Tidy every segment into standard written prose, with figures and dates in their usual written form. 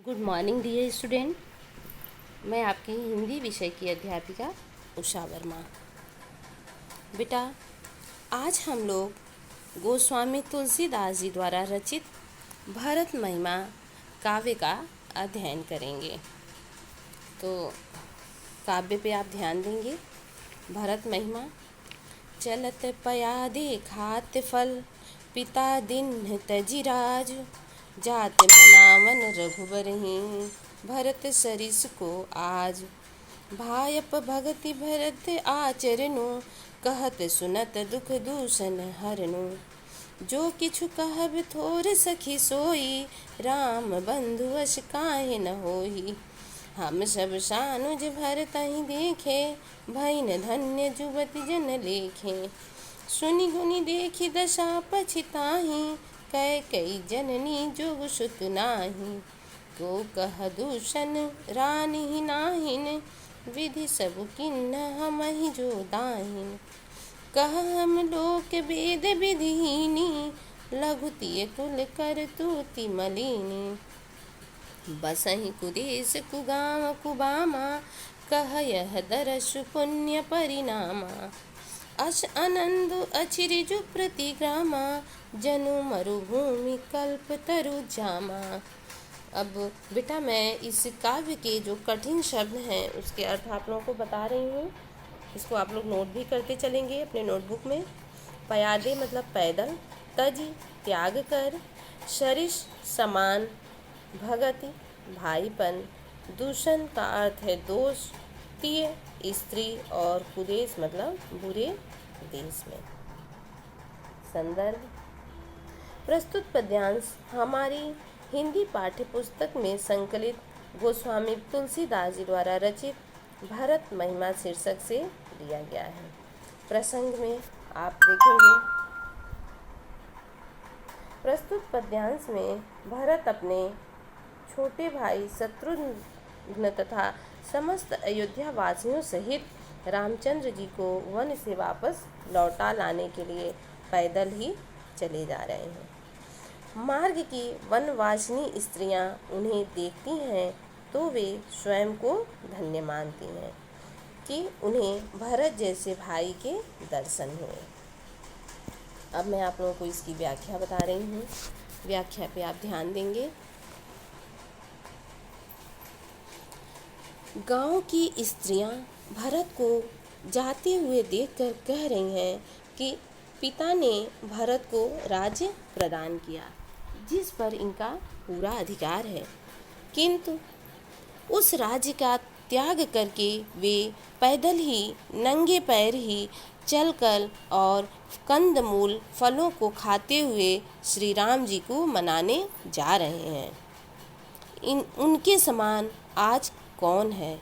Good morning dear student. मैं आपकी हिंदी विषय की अध्यापिका उषा वर्मा। बेटा, आज हम लोग गोस्वामी तुलसीदास जी द्वारा रचित भरत महिमा काव्य का अध्ययन करेंगे। तो काव्य पे आप ध्यान देंगे। भरत महिमा। चलत पयादे खात फल, पिता दिन तजी राज, जात मनावन रघुबरहि, भरत सरिस को आज। भायप भगति भरत आचरनु, कहत सुनत दुख दूषण हरनु। जो किछु कहब थोर सखी सोई, राम बंधु अस काहे न होई। हम सब सानुज भरतहि देखे, भइन धन्य जुबति जन लेखे। सुनि गुनि देखि दशा पछिताहि, कैकेयी जननी जोग सुत नाही। को कह दूषण रानिहि नाहिन, विधि सब किन्ह हमहि जो दाहिन। कह हम लोक वेद विधिहीनी, लघुतिय कुल कर तूति मलिनी। बसहि कुदेश कुगाम कुबामा, कह यह दरसु पुण्य परिणामा। अस आनंद अचिरिजु प्रतिग्रामा, जनु मरुभूमि कल्प तरु जामा। अब बेटा, मैं इस काव्य के जो कठिन शब्द हैं उसके अर्थ आप लोगों को बता रही हूँ। इसको आप लोग नोट भी करते चलेंगे अपने नोटबुक में। पयादे मतलब पैदल, तज त्याग कर, सरिस समान, भगति भाईपन, दूषण का अर्थ है दोष, तिय स्त्री, और कुदेश मतलब बुरे देश में। संदर्भ। प्रस्तुत पद्यांश हमारी हिंदी पाठ्य पुस्तक में संकलित गोस्वामी तुलसीदास जी द्वारा रचित भरत महिमा शीर्षक से लिया गया है। प्रसंग में आप देखेंगे, प्रस्तुत पद्यांश में भरत अपने छोटे भाई शत्रुघ्न तथा समस्त अयोध्या वासियों सहित रामचंद्र जी को वन से वापस लौटा लाने के लिए पैदल ही चले जा रहे हैं। मार्ग की वनवासिनी स्त्रियां उन्हें देखती हैं तो वे स्वयं को धन्य मानती हैं कि उन्हें भरत जैसे भाई के दर्शन हुए। अब मैं आप लोगों को इसकी व्याख्या बता रही हूँ। व्याख्या पे आप ध्यान देंगे। गांव की स्त्रियां भरत को जाते हुए देखकर कह रही हैं कि पिता ने भरत को राज्य प्रदान किया जिस पर इनका पूरा अधिकार है, किंतु उस राज्य का त्याग करके वे पैदल ही नंगे पैर ही चलकर और कंदमूल फलों को खाते हुए श्री राम जी को मनाने जा रहे हैं। उनके समान आज कौन है,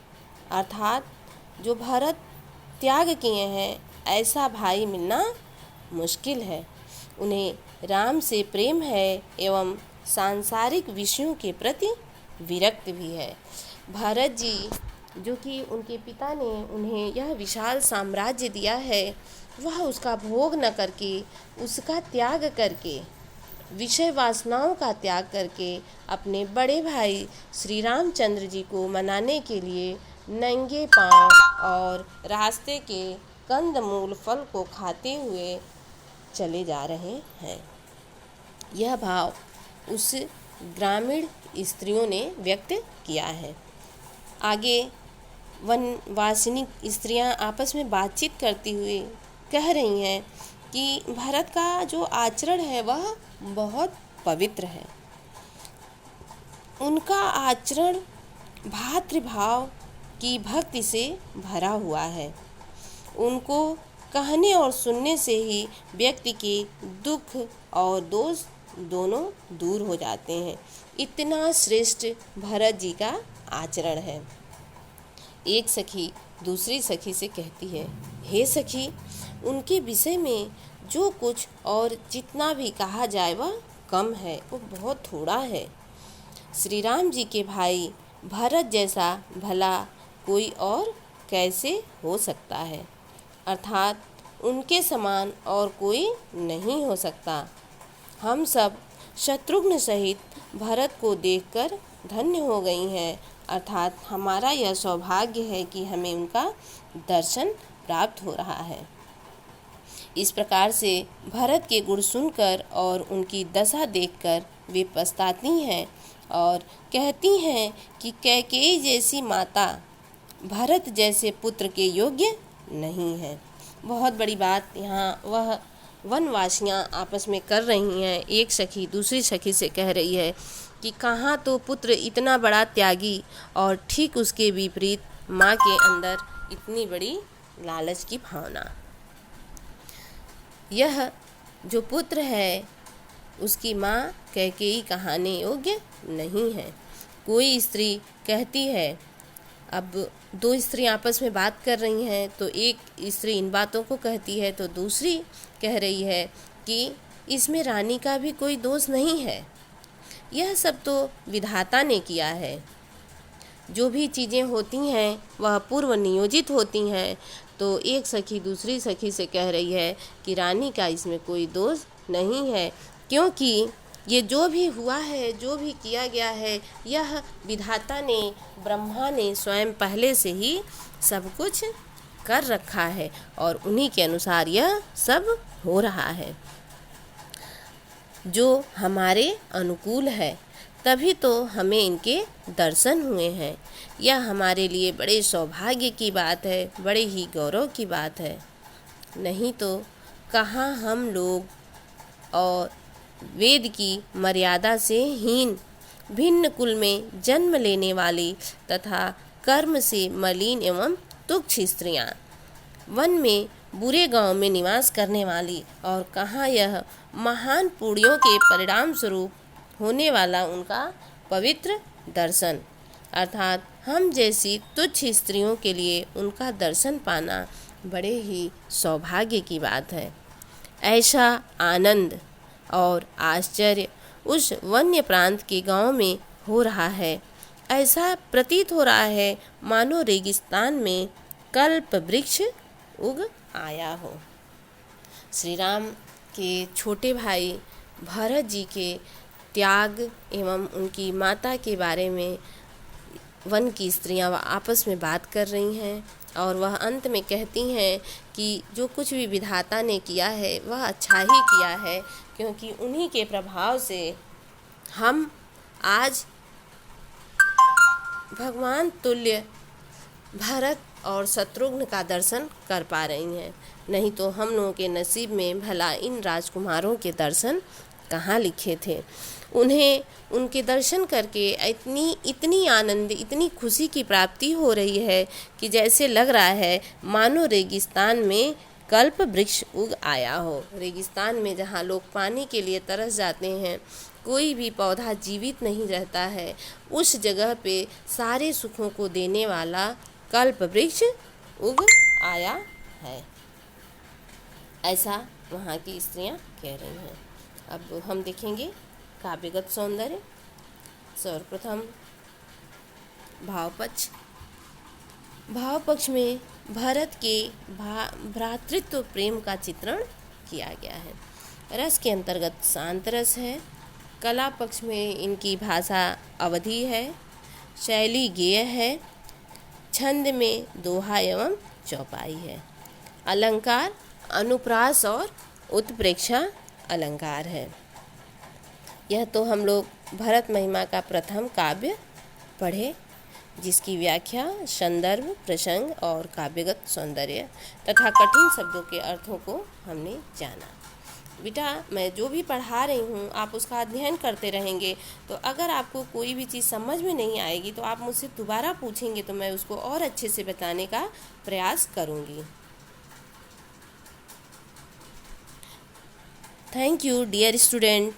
अर्थात जो भरत त्याग किए हैं ऐसा भाई मिलना मुश्किल है। उन्हें राम से प्रेम है एवं सांसारिक विषयों के प्रति विरक्त भी है। भरत जी जो कि उनके पिता ने उन्हें यह विशाल साम्राज्य दिया है, वह उसका भोग न करके, उसका त्याग करके, विषय वासनाओं का त्याग करके अपने बड़े भाई श्री रामचंद्र जी को मनाने के लिए नंगे पांव और रास्ते के कंदमूल फल को खाते हुए चले जा रहे हैं। यह भाव उस ग्रामीण स्त्रियों ने व्यक्त किया है। आगे वनवासिनी स्त्रियां आपस में बातचीत करती हुई कह रही हैं कि भरत का जो आचरण है वह बहुत पवित्र है। उनका आचरण भातृभाव की भक्ति से भरा हुआ है। उनको कहने और सुनने से ही व्यक्ति के दुख और दोष दोनों दूर हो जाते हैं। इतना श्रेष्ठ भरत जी का आचरण है। एक सखी दूसरी सखी से कहती है, हे सखी, उनके विषय में जो कुछ और जितना भी कहा जाए वह कम है, वो बहुत थोड़ा है। श्री राम जी के भाई भरत जैसा भला कोई और कैसे हो सकता है, अर्थात उनके समान और कोई नहीं हो सकता। हम सब शत्रुघ्न सहित भरत को देखकर धन्य हो गई हैं, अर्थात हमारा यह सौभाग्य है कि हमें उनका दर्शन प्राप्त हो रहा है। इस प्रकार से भरत के गुण सुनकर और उनकी दशा देखकर वे पछताती हैं और कहती हैं कि कैकेयी जैसी माता भरत जैसे पुत्र के योग्य नहीं है। बहुत बड़ी बात यहाँ वह वनवासियाँ आपस में कर रही हैं। एक सखी दूसरी सखी से कह रही है कि कहाँ तो पुत्र इतना बड़ा त्यागी और ठीक उसके विपरीत माँ के अंदर इतनी बड़ी लालच की भावना। यह जो पुत्र है उसकी माँ कैकेयी कहने योग्य नहीं है। कोई स्त्री कहती है, अब दो स्त्री आपस में बात कर रही हैं तो एक स्त्री इन बातों को कहती है तो दूसरी कह रही है कि इसमें रानी का भी कोई दोष नहीं है, यह सब तो विधाता ने किया है। जो भी चीज़ें होती हैं वह पूर्व नियोजित होती हैं। तो एक सखी दूसरी सखी से कह रही है कि रानी का इसमें कोई दोष नहीं है, क्योंकि ये जो भी हुआ है, जो भी किया गया है, यह विधाता ने, ब्रह्मा ने स्वयं पहले से ही सब कुछ कर रखा है और उन्हीं के अनुसार यह सब हो रहा है। जो हमारे अनुकूल है तभी तो हमें इनके दर्शन हुए हैं। यह हमारे लिए बड़े सौभाग्य की बात है, बड़े ही गौरव की बात है। नहीं तो कहाँ हम लोग और वेद की मर्यादा से हीन, भिन्न कुल में जन्म लेने वाली तथा कर्म से मलिन एवं तुच्छ स्त्रियाँ, वन में बुरे गांव में निवास करने वाली, और कहाँ यह महान पुण्यों के परिणाम स्वरूप होने वाला उनका पवित्र दर्शन, अर्थात हम जैसी तुच्छ स्त्रियों के लिए उनका दर्शन पाना बड़े ही सौभाग्य की बात है। ऐसा आनंद और आश्चर्य उस वन्य प्रांत के गांव में हो रहा है। ऐसा प्रतीत हो रहा है मानो रेगिस्तान में कल्प वृक्ष उग आया हो। श्री राम के छोटे भाई भरत जी के त्याग एवं उनकी माता के बारे में वन की स्त्रियां आपस में बात कर रही हैं और वह अंत में कहती हैं कि जो कुछ भी विधाता ने किया है वह अच्छा ही किया है, क्योंकि उन्हीं के प्रभाव से हम आज भगवान तुल्य भरत और शत्रुघ्न का दर्शन कर पा रही हैं। नहीं तो हम लोगों के नसीब में भला इन राजकुमारों के दर्शन कहाँ लिखे थे। उन्हें उनके दर्शन करके इतनी आनंद, इतनी खुशी की प्राप्ति हो रही है कि जैसे लग रहा है मानो रेगिस्तान में कल्प वृक्ष उग आया हो। रेगिस्तान में जहाँ लोग पानी के लिए तरस जाते हैं, कोई भी पौधा जीवित नहीं रहता है, उस जगह पे सारे सुखों को देने वाला कल्प वृक्ष उग आया है, ऐसा वहाँ की स्त्रियाँ कह रही हैं। अब हम देखेंगे काव्यगत सौंदर्य। सर्वप्रथम भावपक्ष। भावपक्ष में भरत के भ्रातृत्व प्रेम का चित्रण किया गया है। रस के अंतर्गत शांत रस है। कला पक्ष में इनकी भाषा अवधी है, शैली गेय है, छंद में दोहा एवं चौपाई है। अलंकार अनुप्रास और उत्प्रेक्षा अलंकार है। यह तो हम लोग भरत महिमा का प्रथम काव्य पढ़े, जिसकी व्याख्या, संदर्भ, प्रसंग और काव्यगत सौंदर्य तथा कठिन शब्दों के अर्थों को हमने जाना। बेटा, मैं जो भी पढ़ा रही हूँ आप उसका अध्ययन करते रहेंगे, तो अगर आपको कोई भी चीज़ समझ में नहीं आएगी तो आप मुझसे दोबारा पूछेंगे तो मैं उसको और अच्छे से बताने का प्रयास करूँगी। Thank you, dear student.